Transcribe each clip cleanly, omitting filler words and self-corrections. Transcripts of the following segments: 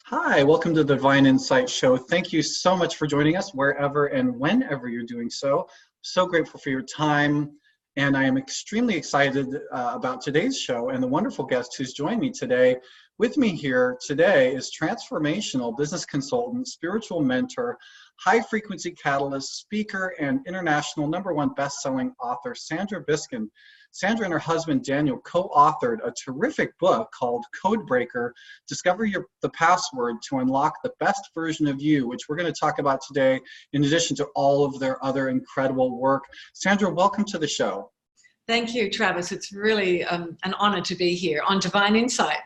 Hi, welcome to the Divine Insight Show. Thank you so much for joining us wherever and whenever you're doing so. So grateful for your time, and I am extremely excited about today's show and the wonderful guest who's joined me today. With me here today is transformational business consultant, spiritual mentor, high frequency catalyst, speaker, and international #1 best-selling author, Sandra Biskind. Sandra and her husband, Daniel, co-authored a terrific book called CodeBreaker, Discover the Password to Unlock the Best Version of You, which we're going to talk about today, in addition to all of their other incredible work. Sandra, welcome to the show. Thank you, Travis. It's really an honor to be here on Divine Insight.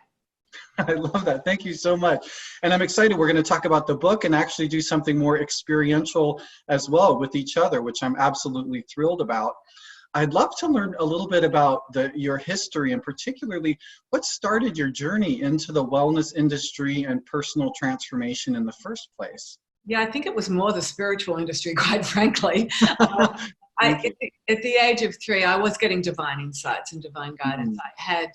I love that. Thank you so much. And I'm excited. We're going to talk about the book and actually do something more experiential as well with each other, which I'm absolutely thrilled about. I'd love to learn a little bit about your history, and particularly what started your journey into the wellness industry and personal transformation in the first place. Yeah, I think it was more the spiritual industry, quite frankly. At the age of 3, I was getting divine insights and divine guidance. I had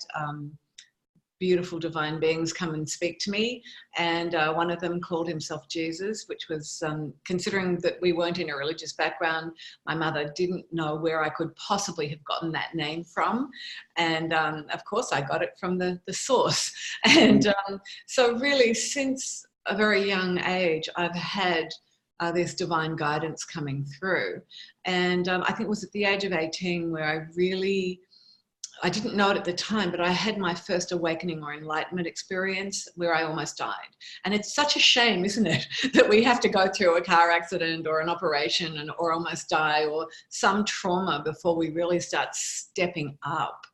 beautiful divine beings come and speak to me, and one of them called himself Jesus, which was, considering that we weren't in a religious background, my mother didn't know where I could possibly have gotten that name from, and of course I got it from the source. And so really, since a very young age, I've had this divine guidance coming through, and I think it was at the age of 18 where I didn't know it at the time, but I had my first awakening or enlightenment experience where I almost died. And it's such a shame, isn't it, that we have to go through a car accident or an operation or almost die or some trauma before we really start stepping up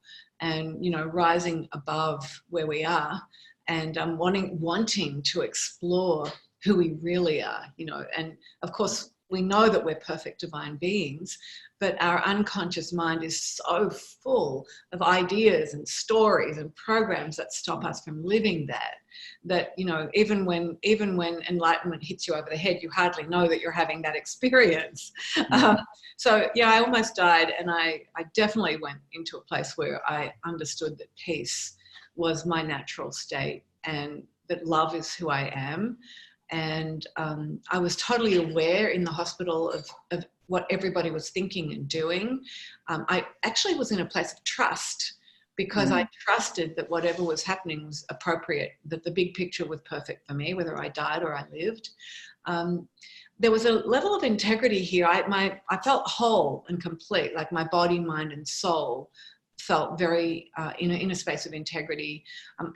and, rising above where we are and wanting to explore who we really are, and of course, we know that we're perfect divine beings, but our unconscious mind is so full of ideas and stories and programs that stop us from living that even when enlightenment hits you over the head, you hardly know that you're having that experience. So yeah, I almost died, and I definitely went into a place where I understood that peace was my natural state and that love is who I am. And I was totally aware in the hospital of what everybody was thinking and doing. I actually was in a place of trust because I trusted that whatever was happening was appropriate, that the big picture was perfect for me, whether I died or I lived. There was a level of integrity here. I felt whole and complete, like my body, mind, and soul felt very in a space of integrity,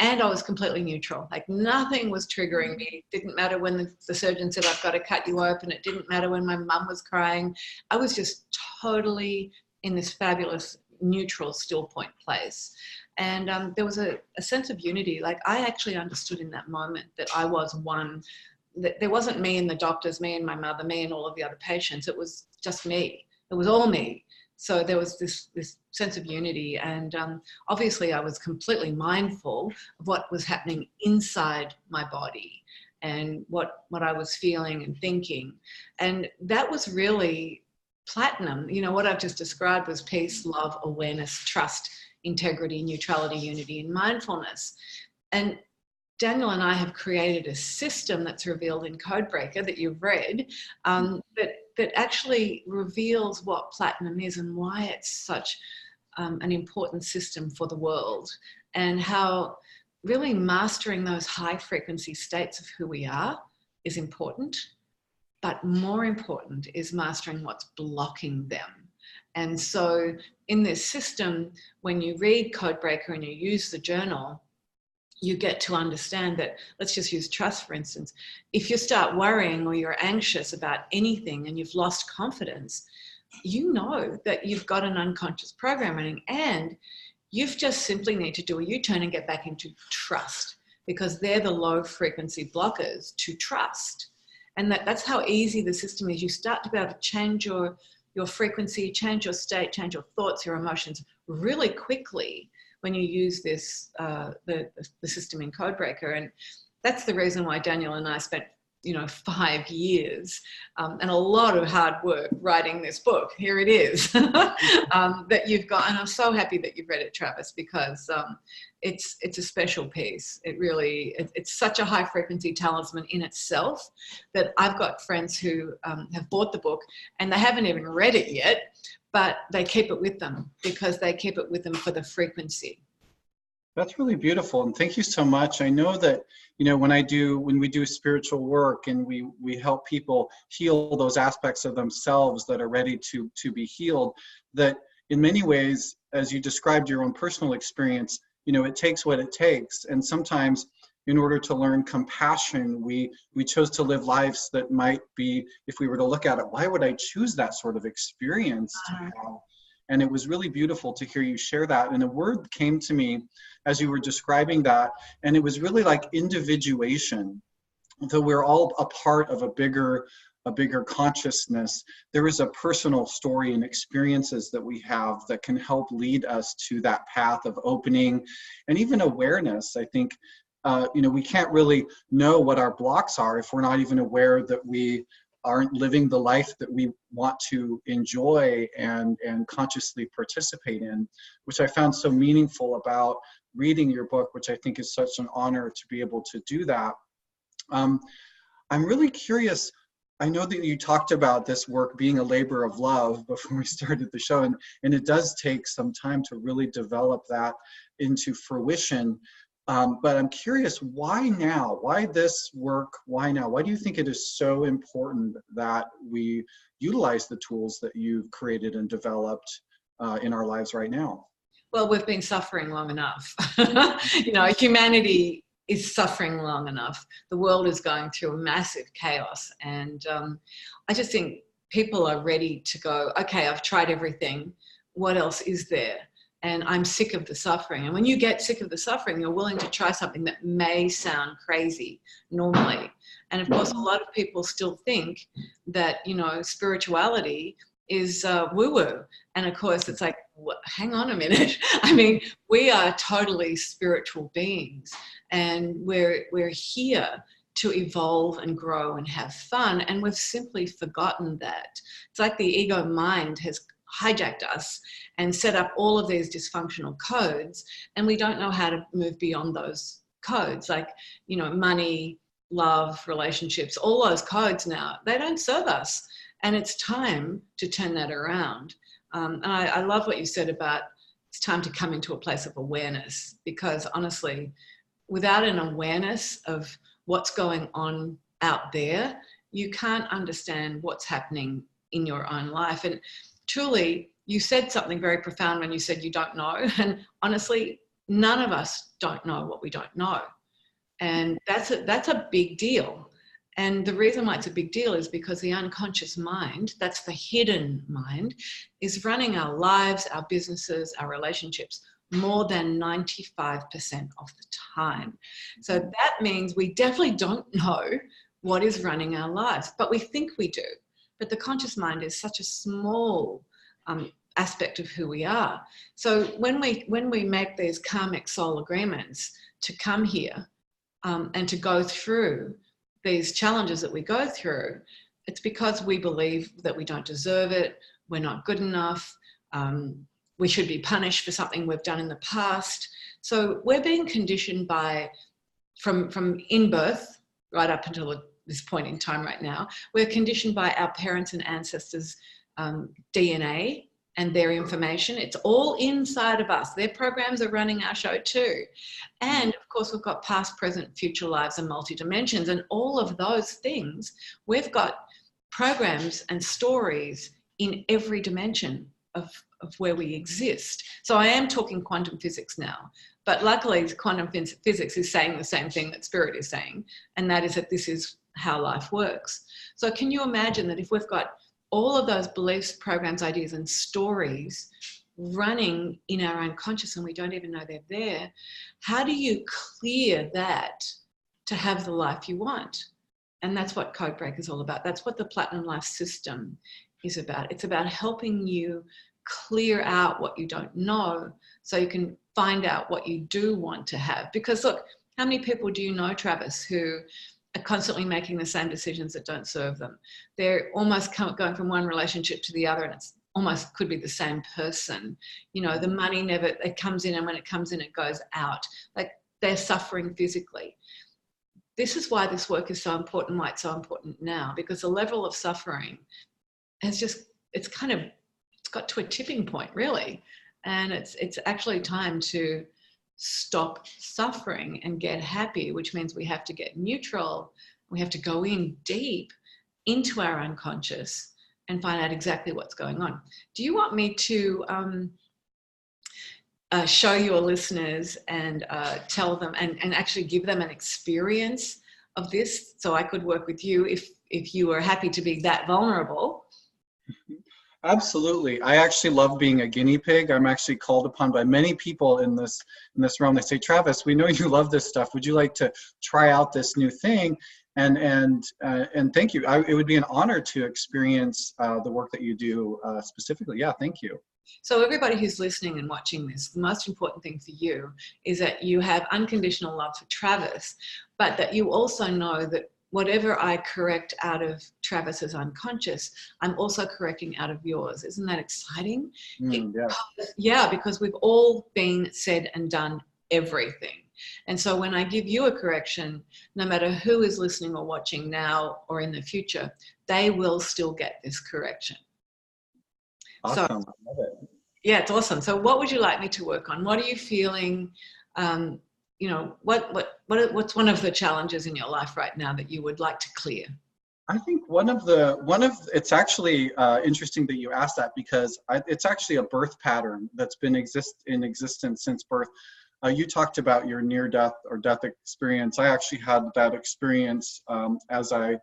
and I was completely neutral. Like nothing was triggering me. It didn't matter when the surgeon said I've got to cut you open. It didn't matter when my mum was crying. I was just totally in this fabulous neutral still point place, and there was a sense of unity. Like I actually understood in that moment that I was one. That there wasn't me and the doctors, me and my mother, me and all of the other patients. It was just me. It was all me. So there was this sense of unity, and obviously I was completely mindful of what was happening inside my body and what I was feeling and thinking. And that was really platinum. What I've just described was peace, love, awareness, trust, integrity, neutrality, unity, and mindfulness. And Daniel and I have created a system that's revealed in CodeBreaker that you've read, that actually reveals what platinum is and why it's such an important system for the world, and how really mastering those high frequency states of who we are is important, but more important is mastering what's blocking them. And so in this system, when you read CodeBreaker and you use the journal, you get to understand that, let's just use trust, for instance. If you start worrying or you're anxious about anything and you've lost confidence, you know that you've got an unconscious programming, and you've just simply need to do a U-turn and get back into trust, because they're the low frequency blockers to trust. And that's how easy the system is. You start to be able to change your frequency, change your state, change your thoughts, your emotions really quickly when you use this, the system in CodeBreaker. And that's the reason why Daniel and I spent 5 years, and a lot of hard work writing this book. Here it is, that you've got. And I'm so happy that you've read it, Travis, because it's a special piece. It's such a high frequency talisman in itself that I've got friends who have bought the book and they haven't even read it yet, but they keep it with them because they keep it with them for the frequency. That's really beautiful, and thank you so much. I know that, when we do spiritual work and we help people heal those aspects of themselves that are ready to be healed, that in many ways, as you described your own personal experience, it takes what it takes. And sometimes in order to learn compassion, we chose to live lives that might be, if we were to look at it, why would I choose that sort of experience to have? And it was really beautiful to hear you share that. And a word came to me as you were describing that, and it was really like individuation. Though we're all a part of a bigger consciousness, there is a personal story and experiences that we have that can help lead us to that path of opening and even awareness. I think, we can't really know what our blocks are if we're not even aware that we aren't living the life that we want to enjoy and consciously participate in, which I found so meaningful about reading your book, which I think is such an honor to be able to do that. I'm really curious. I know that you talked about this work being a labor of love before we started the show, and it does take some time to really develop that into fruition. But I'm curious, why now? Why this work? Why now? Why do you think it is so important that we utilize the tools that you've created and developed in our lives right now? Well, we've been suffering long enough. Humanity is suffering long enough. The world is going through a massive chaos. And I just think people are ready to go, okay, I've tried everything. What else is there? And I'm sick of the suffering. And when you get sick of the suffering, you're willing to try something that may sound crazy normally. And of course, a lot of people still think that, spirituality is woo-woo. And of course, it's like, hang on a minute. I mean, we are totally spiritual beings, and we're here to evolve and grow and have fun. And we've simply forgotten that. It's like the ego mind has hijacked us and set up all of these dysfunctional codes, and we don't know how to move beyond those codes, like money, love, relationships, all those codes now, they don't serve us, and it's time to turn that around. And I love what you said about it's time to come into a place of awareness, because honestly, without an awareness of what's going on out there, you can't understand what's happening in your own life. And truly, you said something very profound when you said you don't know. And honestly, none of us don't know what we don't know. And that's a big deal. And the reason why it's a big deal is because the unconscious mind, that's the hidden mind, is running our lives, our businesses, our relationships more than 95% of the time. So that means we definitely don't know what is running our lives, but we think we do. But the conscious mind is such a small aspect of who we are. So when we make these karmic soul agreements to come here and to go through these challenges that we go through, it's because we believe that we don't deserve it, we're not good enough, we should be punished for something we've done in the past. So we're being conditioned from in birth right up until this point in time right now, we're conditioned by our parents and ancestors' DNA and their information. It's all inside of us. Their programs are running our show too. And of course, we've got past, present, future lives and multi-dimensions, and all of those things, we've got programs and stories in every dimension of where we exist. So I am talking quantum physics now, but luckily quantum physics is saying the same thing that spirit is saying, and that is that this is how life works. So can you imagine that if we've got all of those beliefs, programs, ideas, and stories running in our unconscious and we don't even know they're there, how do you clear that to have the life you want? And that's what CodeBreaker is all about. That's what the Platinum Life System is about. It's about helping you clear out what you don't know so you can find out what you do want to have. Because look, how many people do you know, Travis, who are constantly making the same decisions that don't serve them. They're almost going from one relationship to the other, and it's almost could be the same person. You know, the money never, it comes in, and when it comes in, it goes out. Like, they're suffering physically. This is why this work is so important, why it's so important now, because the level of suffering has just, it's got to a tipping point, really. And it's actually time to stop suffering and get happy, which means we have to get neutral. We have to go in deep into our unconscious and find out exactly what's going on. Do you want me to show your listeners and tell them and actually give them an experience of this, so I could work with you if you were happy to be that vulnerable? Absolutely. I actually love being a guinea pig. I'm actually called upon by many people in this realm. They say, Travis, we know you love this stuff. Would you like to try out this new thing? And thank you. It would be an honor to experience the work that you do specifically. Yeah, thank you. So everybody who's listening and watching this, the most important thing for you is that you have unconditional love for Travis, but that you also know that whatever I correct out of Travis's unconscious, I'm also correcting out of yours. Isn't that exciting? Yeah, because we've all been said and done everything. And so when I give you a correction, no matter who is listening or watching now or in the future, they will still get this correction. Awesome. So, I love it. Yeah, it's awesome. So what would you like me to work on? What are you feeling? You know, what's one of the challenges in your life right now that you would like to clear? I think it's actually interesting that you asked that, because it's actually a birth pattern that's been in existence since birth. You talked about your near-death or death experience. I actually had that experience as I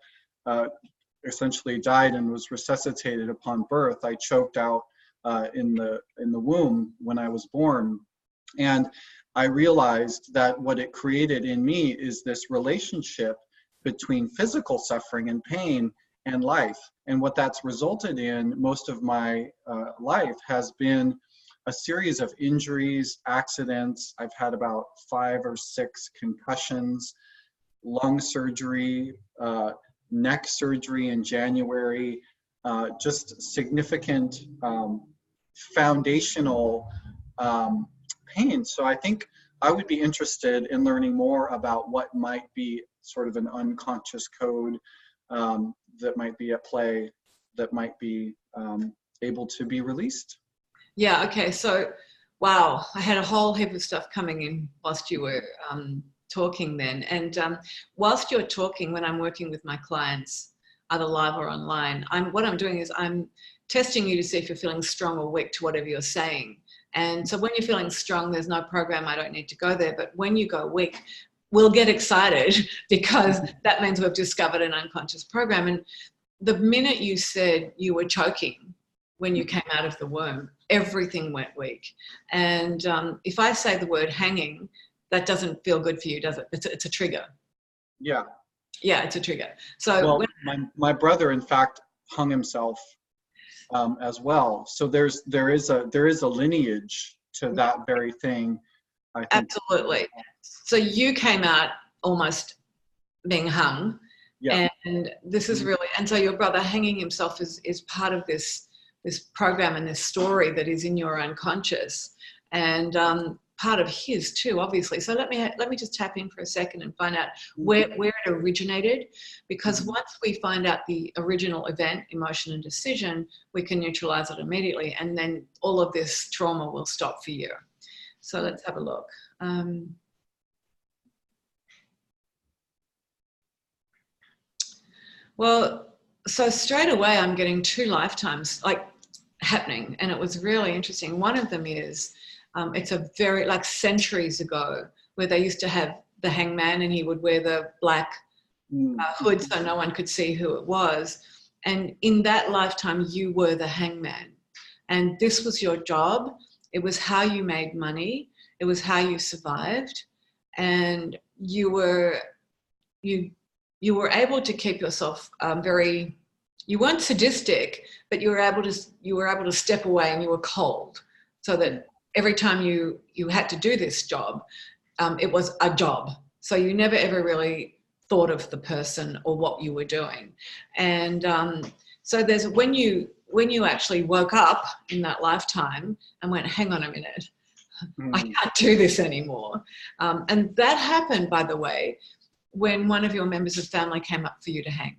essentially died and was resuscitated upon birth. I choked out in the womb when I was born, and I realized that what it created in me is this relationship between physical suffering and pain and life. And what that's resulted in most of my life has been a series of injuries, accidents. I've had about 5 or 6 concussions, lung surgery, neck surgery in January, just significant foundational pain. So I think I would be interested in learning more about what might be sort of an unconscious code that might be at play, that might be able to be released. Yeah, okay. So, wow, I had a whole heap of stuff coming in whilst you were talking then. And whilst you're talking, when I'm working with my clients, either live or online, what I'm doing is I'm testing you to see if you're feeling strong or weak to whatever you're saying. And so when you're feeling strong, there's no program, I don't need to go there. But when you go weak, we'll get excited, because that means we've discovered an unconscious program. And the minute you said you were choking when you came out of the womb, everything went weak. And if I say the word hanging, that doesn't feel good for you, does it? It's a trigger. Yeah. Yeah, it's a trigger. So well, my brother, in fact, hung himself as well. So there is a lineage to that very thing, I think. Absolutely. So you came out almost being hung. Yeah. And this is really, and so your brother hanging himself is part of this program and this story that is in your unconscious, and part of his too, obviously. So let me just tap in for a second and find out where it originated, because once we find out the original event, emotion and decision, we can neutralize it immediately, and then all of this trauma will stop for you. So let's have a look. Well, so straight away I'm getting 2 lifetimes like happening, and it was really interesting. One of them is it's a very, like, centuries ago, where they used to have the hangman, and he would wear the black hood so no one could see who it was. And in that lifetime, you were the hangman, and this was your job. It was how you made money. It was how you survived, and you were able to keep yourself you weren't sadistic, but you were able to step away, and you were cold, so that every time you had to do this job, it was a job. So you never ever really thought of the person or what you were doing. And so there's when you actually woke up in that lifetime and went, hang on a minute, I can't do this anymore. And that happened, by the way, when one of your members of family came up for you to hang.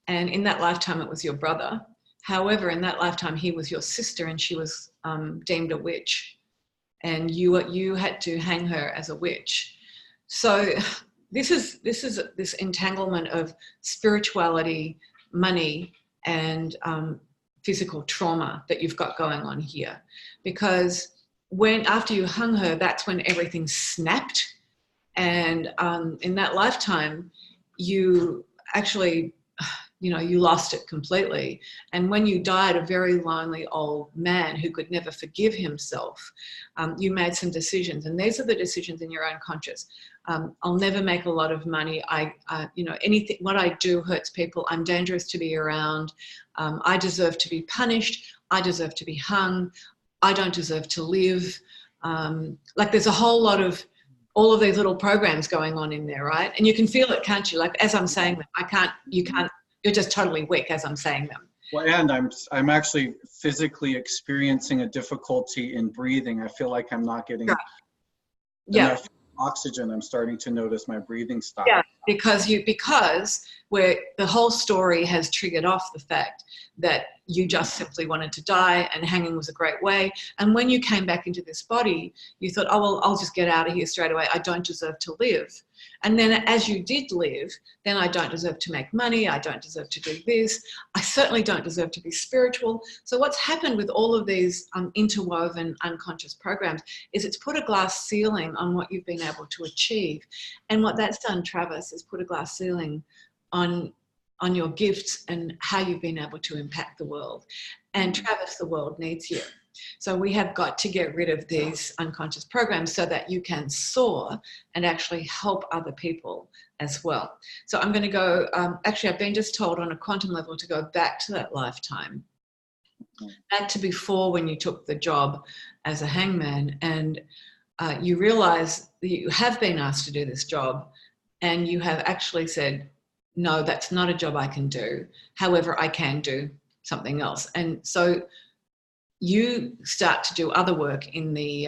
And in that lifetime, it was your brother. However, in that lifetime, he was your sister and she was deemed a witch. And you had to hang her as a witch. So this is this entanglement of spirituality, money, and physical trauma that you've got going on here. Because after you hung her, that's when everything snapped. And in that lifetime, you actually, you lost it completely. And when you died, a very lonely old man who could never forgive himself, you made some decisions. And these are the decisions in your unconscious. I'll never make a lot of money. Anything, what I do hurts people. I'm dangerous to be around. I deserve to be punished. I deserve to be hung. I don't deserve to live. Like there's a whole lot of all of these little programs going on in there, right? And you can feel it, can't you? Like as I'm saying them, you can't, you're just totally weak as I'm saying them. Well, and I'm actually physically experiencing a difficulty in breathing. I feel like I'm not getting enough oxygen. I'm starting to notice my breathing stop. Yeah, because where the whole story has triggered off the fact that you just simply wanted to die and hanging was a great way. And when you came back into this body, you thought, oh, well, I'll just get out of here straight away. I don't deserve to live. And then as you did live, then I don't deserve to make money. I don't deserve to do this. I certainly don't deserve to be spiritual. So what's happened with all of these interwoven unconscious programs is it's put a glass ceiling on what you've been able to achieve. And what that's done, Travis, is put a glass ceiling on your gifts and how you've been able to impact the world. And Travis, the world needs you. So we have got to get rid of these unconscious programs so that you can soar and actually help other people as well. So I'm going to go, actually I've been just told on a quantum level to go back to that lifetime, back to before when you took the job as a hangman, and you realize that you have been asked to do this job and you have actually said, no, that's not a job I can do. However, I can do something else. And so you start to do other work in the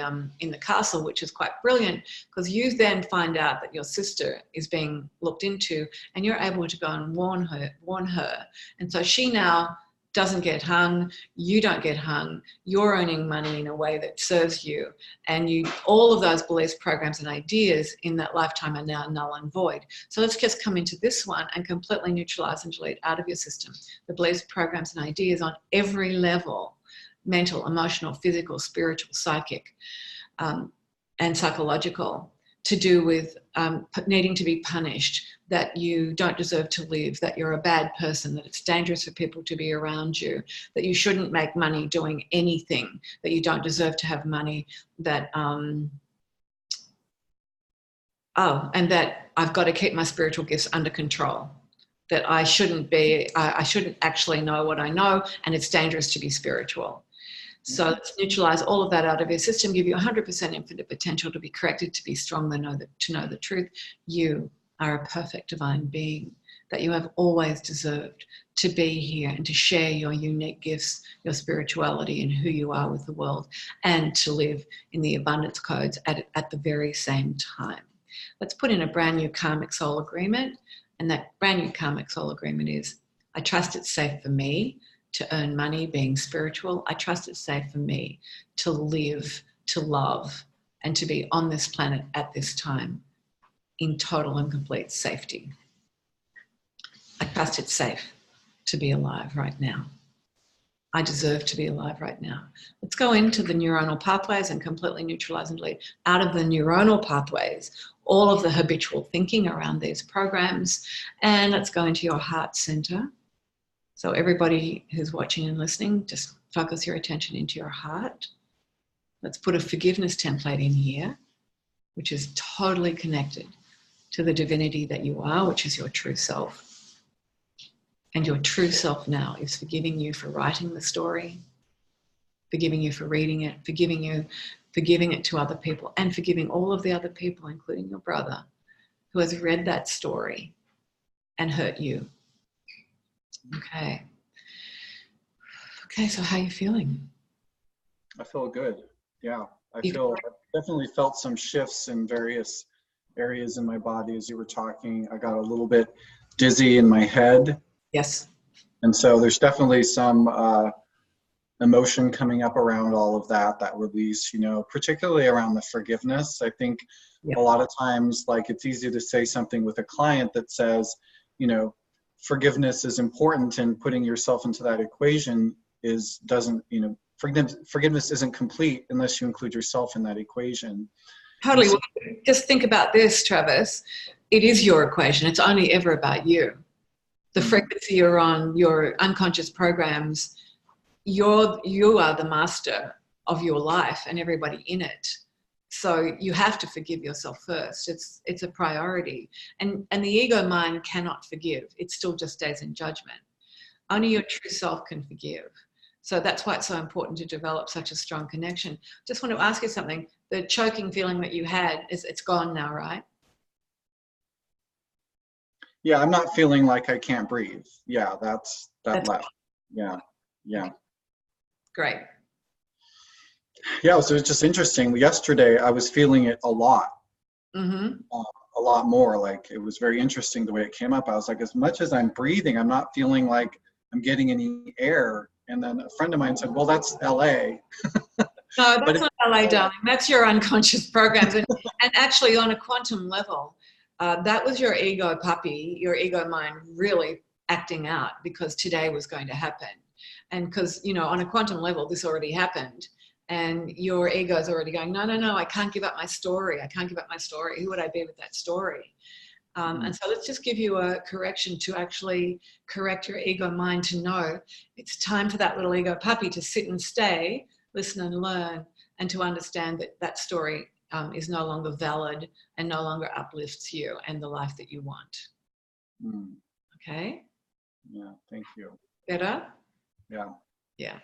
castle, which is quite brilliant, because you then find out that your sister is being looked into and you're able to go and warn her. And so she now doesn't get hung, you don't get hung, you're earning money in a way that serves you, and all of those beliefs, programs and ideas in that lifetime are now null and void. So let's just come into this one and completely neutralize and delete out of your system the beliefs, programs and ideas on every level: mental, emotional, physical, spiritual, psychic, and psychological, to do with needing to be punished, that you don't deserve to live, that you're a bad person, that it's dangerous for people to be around you, that you shouldn't make money doing anything, that you don't deserve to have money, that, and that I've got to keep my spiritual gifts under control, that I shouldn't actually know what I know, and it's dangerous to be spiritual. So let's neutralize all of that out of your system, give you 100% infinite potential to be corrected, to be strong, to know the truth. You are a perfect divine being that you have always deserved to be here and to share your unique gifts, your spirituality and who you are with the world, and to live in the abundance codes at the very same time. Let's put in a brand new karmic soul agreement. And that brand new karmic soul agreement is, I trust it's safe for me to earn money being spiritual. I trust it's safe for me to live, to love, and to be on this planet at this time in total and complete safety. I trust it's safe to be alive right now. I deserve to be alive right now. Let's go into the neuronal pathways and completely neutralize and delete out of the neuronal pathways all of the habitual thinking around these programs. And let's go into your heart center. So everybody who's watching and listening, just focus your attention into your heart. Let's put a forgiveness template in here, which is totally connected to the divinity that you are, which is your true self. And your true self now is forgiving you for writing the story, forgiving you for reading it, forgiving it to other people, and forgiving all of the other people, including your brother, who has read that story and hurt you. Okay. Okay, so how are you feeling? I feel good. Yeah, I've definitely felt some shifts in various areas in my body as you were talking. I got a little bit dizzy in my head. Yes. And so there's definitely some emotion coming up around all of that release, particularly around the forgiveness. I think a lot of times, like, it's easy to say something with a client that says, forgiveness is important, and putting yourself into that equation forgiveness isn't complete unless you include yourself in that equation. Totally. Well, just think about this, Travis. It is your equation. It's only ever about you. The frequency you're on, your unconscious programs, you are the master of your life and everybody in it. So you have to forgive yourself first. It's a priority. And the ego mind cannot forgive. It still just stays in judgment. Only your true self can forgive. So that's why it's so important to develop such a strong connection. Just want to ask you something. The choking feeling that you had, it's gone now, right? Yeah, I'm not feeling like I can't breathe. Yeah, that's left. Yeah. Great. Yeah, so it's just interesting. Yesterday, I was feeling it a lot. A lot more. Like, it was very interesting the way it came up. I was like, as much as I'm breathing, I'm not feeling like I'm getting any air. And then a friend of mine said, well, that's LA. No, that's not LA, darling. That's your unconscious programs. And actually, on a quantum level, that was your ego puppy, your ego mind really acting out because today was going to happen. And because, on a quantum level, this already happened. And your ego is already going, no, I can't give up my story. I can't give up my story. Who would I be with that story? And so let's just give you a correction to actually correct your ego mind to know it's time for that little ego puppy to sit and stay, listen and learn, and to understand that that story is no longer valid and no longer uplifts you and the life that you want. Okay? Yeah, thank you. Better? Yeah.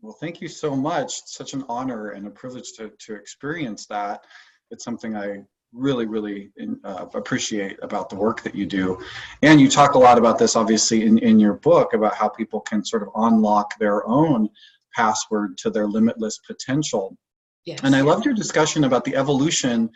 Well, thank you so much. It's such an honor and a privilege to experience that. It's something I really, really appreciate about the work that you do. And you talk a lot about this, obviously, in your book, about how people can sort of unlock their own password to their limitless potential. Yes. And I loved your discussion about the evolution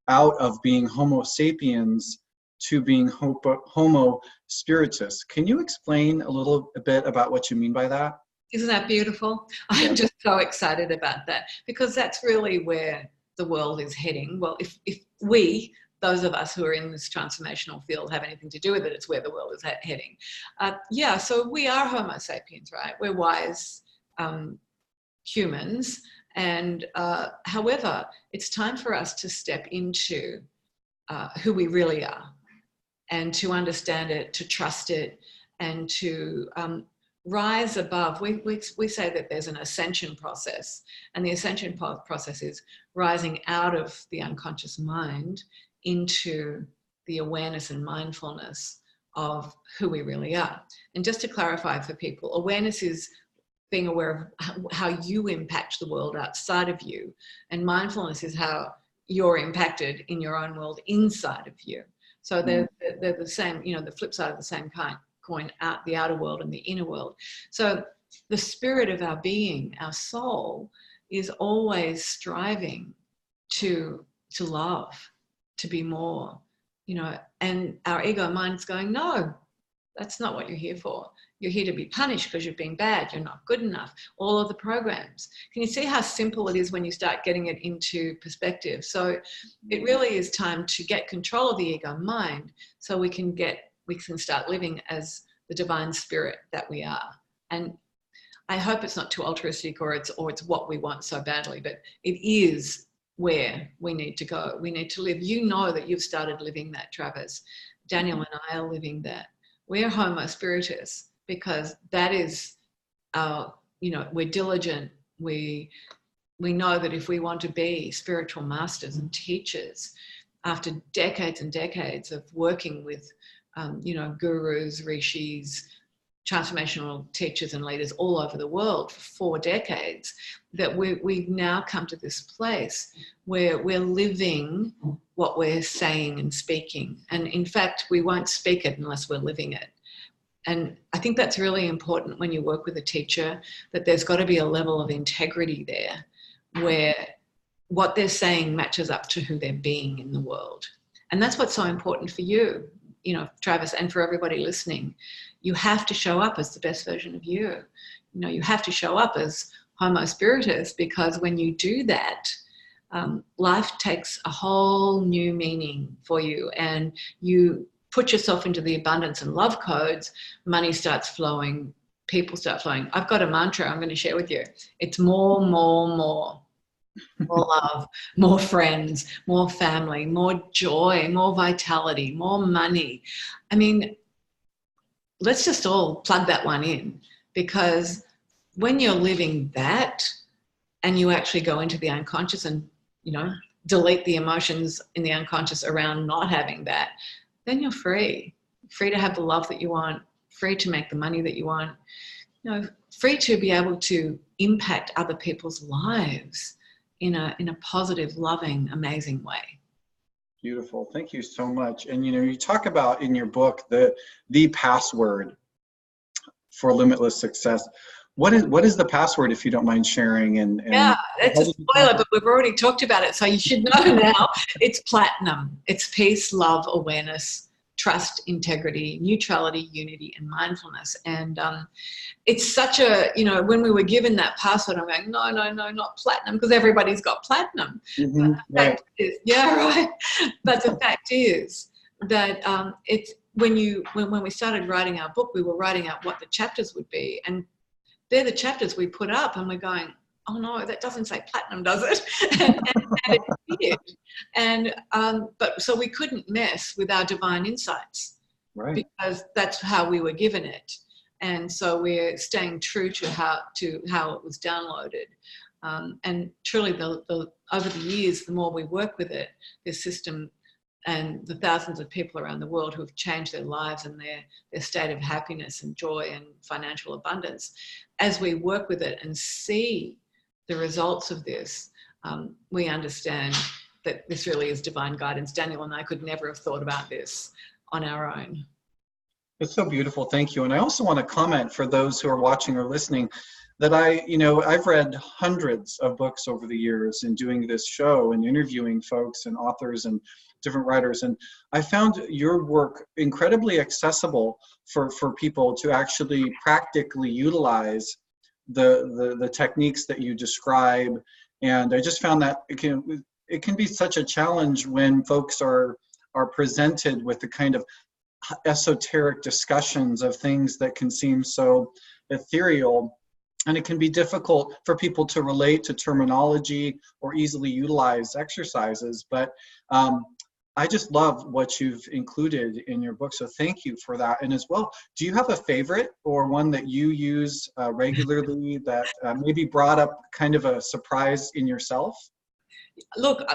out of being Homo sapiens to being Homo spiritus. Can you explain a little bit about what you mean by that? Isn't that beautiful? I'm just so excited about that because that's really where the world is heading. Well, if we, those of us who are in this transformational field, have anything to do with it, it's where the world is heading. So we are Homo sapiens, right? We're wise humans. And however, it's time for us to step into who we really are and to understand it, to trust it, and to rise above. We say that there's an ascension process, and the ascension process is rising out of the unconscious mind into the awareness and mindfulness of who we really are. And just to clarify for people, awareness is being aware of how you impact the world outside of you, and mindfulness is how you're impacted in your own world inside of you. So they're the same, the flip side of the same coin, out the outer world and the inner world. So the spirit of our being, our soul, is always striving to love, to be more, and our ego mind's going, no, that's not what you're here for. You're here to be punished because you've been bad. You're not good enough. All of the programs. Can you see how simple it is when you start getting it into perspective? So it really is time to get control of the ego mind so we can start living as the divine spirit that we are. And I hope it's not too altruistic or it's what we want so badly, but it is where we need to go. We need to live. You know that you've started living that, Travis. Daniel and I are living that. We're Homo spiritus because that is our, we're diligent. We know that if we want to be spiritual masters and teachers, after decades and decades of working with, gurus, rishis, transformational teachers and leaders all over the world for 4 decades, that we've now come to this place where we're living what we're saying and speaking. And in fact, we won't speak it unless we're living it. And I think that's really important when you work with a teacher, that there's got to be a level of integrity there where what they're saying matches up to who they're being in the world. And that's what's so important for you, Travis, and for everybody listening. You have to show up as the best version of you. You have to show up as Homo Spiritus, because when you do that, life takes a whole new meaning for you, and you put yourself into the abundance and love codes. Money starts flowing, people start flowing. I've got a mantra I'm going to share with you. It's more, more, more. More love, more friends, more family, more joy, more vitality, more money. I mean, let's just all plug that one in, because when you're living that and you actually go into the unconscious and, delete the emotions in the unconscious around not having that, then you're free to have the love that you want, free to make the money that you want, free to be able to impact other people's lives in a positive, loving, amazing way. Beautiful. Thank you so much. And you talk about in your book the password for limitless success. What is the password, if you don't mind sharing? And yeah, it's a spoiler, but we've already talked about it, so you should know now. It's platinum. It's peace, love, awareness, trust, integrity, neutrality, unity, and mindfulness. And it's such a, when we were given that password, I'm going, no, not platinum, because everybody's got platinum. Mm-hmm, but the fact is, yeah, right. But the fact is that it's when we started writing our book, we were writing out what the chapters would be, and they're the chapters we put up, and we're going, oh no, that doesn't say platinum, does it? and it did. And but so we couldn't mess with our divine insights, right? Because that's how we were given it. And so we're staying true to how it was downloaded. And truly, over the years, the more we work with it, this system, and the thousands of people around the world who have changed their lives and their state of happiness and joy and financial abundance, as we work with it and see the results of this, we understand that this really is divine guidance. Daniel and I could never have thought about this on our own. It's so beautiful. Thank you. And I also want to comment for those who are watching or listening that I've read hundreds of books over the years in doing this show and interviewing folks and authors and different writers. And I found your work incredibly accessible for people to actually practically utilize the techniques that you describe. And I just found that it can be such a challenge when folks are presented with the kind of esoteric discussions of things that can seem so ethereal, and it can be difficult for people to relate to terminology or easily utilize exercises. But I just love what you've included in your book, so thank you for that. And as well, do you have a favorite or one that you use regularly that maybe brought up kind of a surprise in yourself? Look,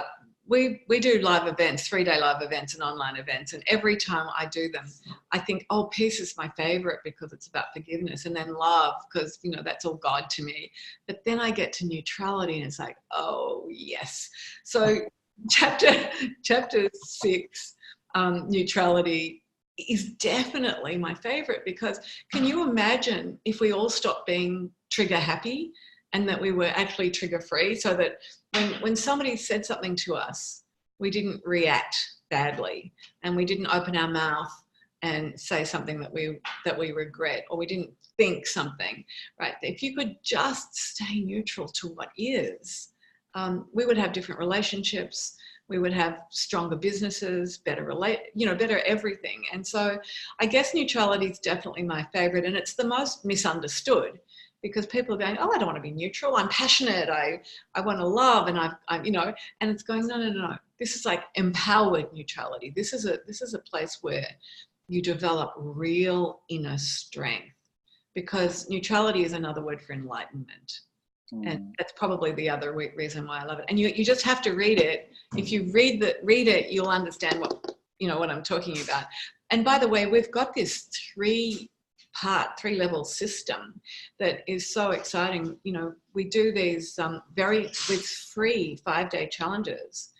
we do live events, 3-day live events and online events, and every time I do them, I think, oh, peace is my favorite because it's about forgiveness, and then love because, that's all God to me. But then I get to neutrality and it's like, oh, yes. So chapter 6, neutrality, is definitely my favorite, because can you imagine if we all stopped being trigger happy and that we were actually trigger free, so that when somebody said something to us, we didn't react badly and we didn't open our mouth and say something that we regret, or we didn't think something, right? If you could just stay neutral to what is, we would have different relationships. We would have stronger businesses, better everything. And so I guess neutrality is definitely my favorite, and it's the most misunderstood, because people are going, oh, I don't want to be neutral. I'm passionate. I want to love, and I'm and it's going, no. This is like empowered neutrality. This is a place where you develop real inner strength, because neutrality is another word for enlightenment. And that's probably the other reason why I love it. And you just have to read it. If you read it, you'll understand what I'm talking about. And by the way, we've got this part, 3-level system that is so exciting. You know, we do these with free 5-day challenges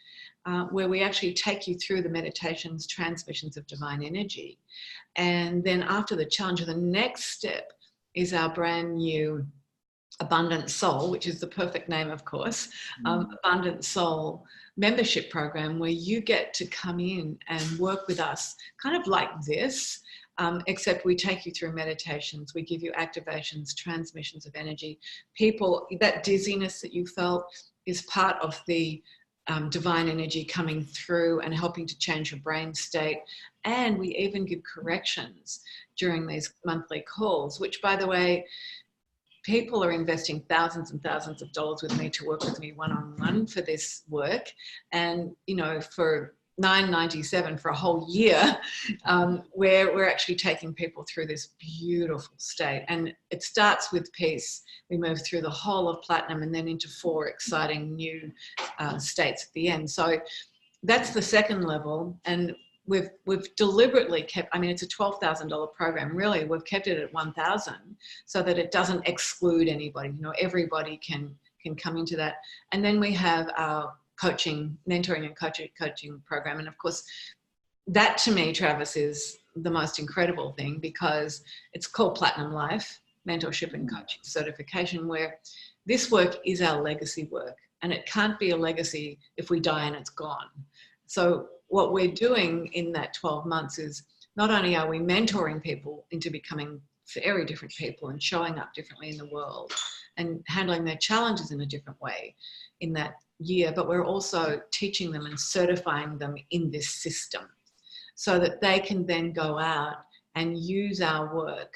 where we actually take you through the meditations, transmissions of divine energy. And then after the challenge, the next step is our brand new Abundant Soul, which is the perfect name, of course, Abundant Soul membership program, where you get to come in and work with us kind of like this, except we take you through meditations, we give you activations, transmissions of energy. People, that dizziness that you felt is part of the divine energy coming through and helping to change your brain state. And we even give corrections during these monthly calls, which, by the way, people are investing thousands and thousands of dollars with me to work with me one-on-one for this work. And, you know, for $9.97 for a whole year, where we're actually taking people through this beautiful state. And it starts with peace. We move through the whole of platinum and then into 4 exciting new states at the end. So that's the second level. And we've deliberately kept, I mean, it's a $12,000 program. Really, we've kept it at $1,000 so that it doesn't exclude anybody. You know, everybody can come into that. And then we have our coaching, mentoring and coaching program. And of course, that to me, Travis, is the most incredible thing, because it's called Platinum Life, Mentorship and Coaching Certification, where this work is our legacy work. And it can't be a legacy if we die and it's gone. So what we're doing in that 12 months is not only are we mentoring people into becoming very different people and showing up differently in the world and handling their challenges in a different way in that year, but we're also teaching them and certifying them in this system so that they can then go out and use our work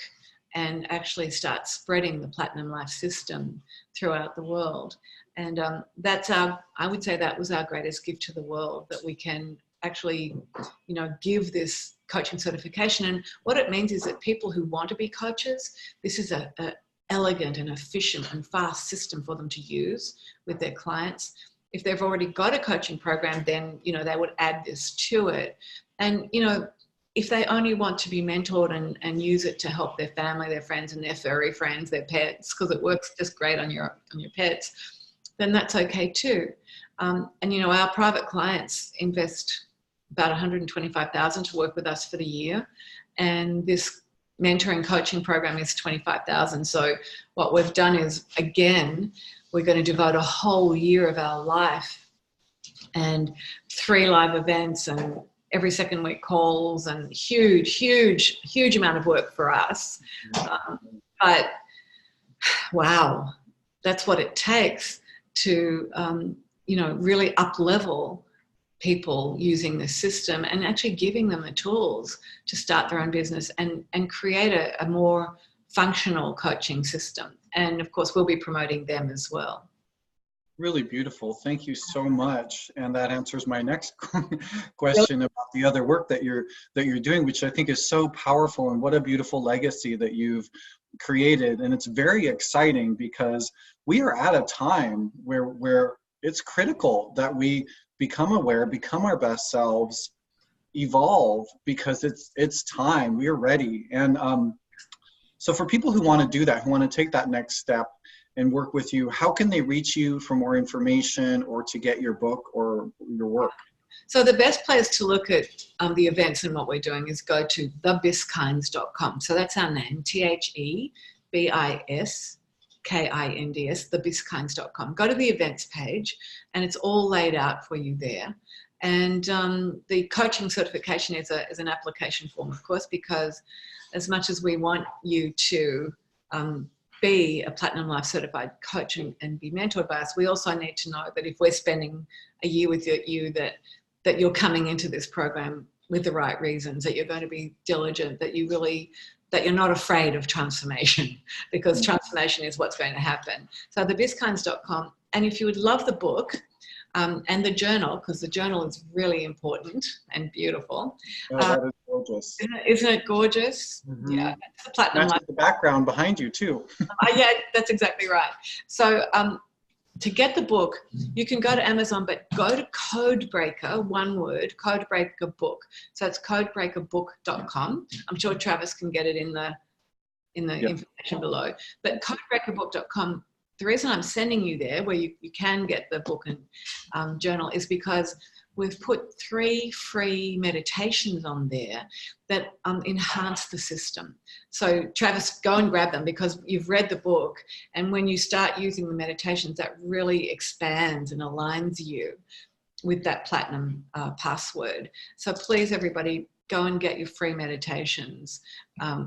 and actually start spreading the Platinum Life system throughout the world. And that's I would say that was our greatest gift to the world, that we can actually, you know, give this coaching certification. And what it means is that people who want to be coaches, this is a elegant and efficient and fast system for them to use with their clients. If they've already got a coaching program, then, you know, they would add this to it. And, you know, if they only want to be mentored and use it to help their family, their friends and their furry friends, their pets, because it works just great on your pets, then that's okay too. And, you know, our private clients invest about $125,000 to work with us for the year. And this mentoring coaching program is $25,000. So what we've done is, again, we're going to devote a whole year of our life and 3 live events and every second week calls and huge amount of work for us. But wow, that's what it takes to, you know, really up-level people using this system and actually giving them the tools to start their own business and create a more functional coaching system. And of course, we'll be promoting them as well. Really beautiful. Thank you so much. And that answers my next question about the other work that you're doing, which I think is so powerful, and what a beautiful legacy that you've created. And it's very exciting because we are at a time where it's critical that we become aware, become our best selves, evolve, because it's time. We are ready. And so for people who want to do that, who want to take that next step and work with you, how can they reach you for more information or to get your book or your work? So the best place to look at the events and what we're doing is go to thebiskinds.com. So that's our name, THEBISKINDS, thebiskinds.com. Go to the events page and it's all laid out for you there. And the coaching certification is an application form, of course, because as much as we want you to be a Platinum Life certified coach and be mentored by us, we also need to know that if we're spending a year with you, that you're coming into this program with the right reasons, that you're going to be diligent, that you're not afraid of transformation, because transformation is what's going to happen. So thebiskinds.com. And if you would love the book and the journal, because the journal is really important and beautiful. Oh, that is gorgeous. Isn't it gorgeous? Mm-hmm. Yeah. It's the Platinum Life. The background behind you too. Yeah, that's exactly right. So to get the book, you can go to Amazon, but go to CodeBreaker, one word, CodeBreaker book. So it's codebreakerbook.com. I'm sure Travis can get it in the in the Yep. information below. But CodeBreakerBook.com, the reason I'm sending you there, where you can get the book and journal, is because we've put 3 free meditations on there that enhance the system. So Travis, go and grab them, because you've read the book, and when you start using the meditations, that really expands and aligns you with that platinum password. So please, everybody, go and get your free meditations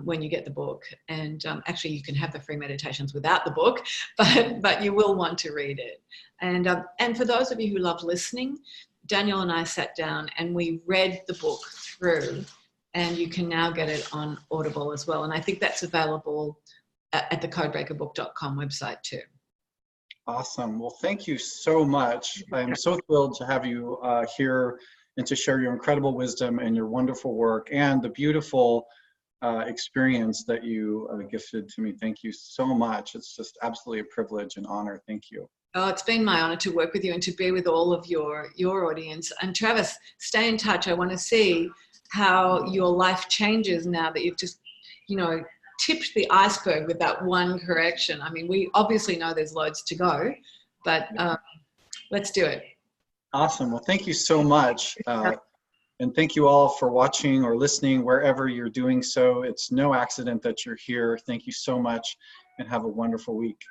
when you get the book. And actually, you can have the free meditations without the book, but you will want to read it. And for those of you who love listening, Daniel and I sat down and we read the book through, and you can now get it on Audible as well. And I think that's available at the CodeBreakerBook.com website too. Awesome. Well, thank you so much. I'm so thrilled to have you here and to share your incredible wisdom and your wonderful work and the beautiful experience that you gifted to me. Thank you so much. It's just absolutely a privilege and honor. Thank you. Oh, it's been my honor to work with you and to be with all of your audience. And Travis, stay in touch. I want to see how your life changes now that you've just, tipped the iceberg with that one correction. I mean, we obviously know there's loads to go, but let's do it. Awesome. Well, thank you so much. And thank you all for watching or listening wherever you're doing so. It's no accident that you're here. Thank you so much, and have a wonderful week.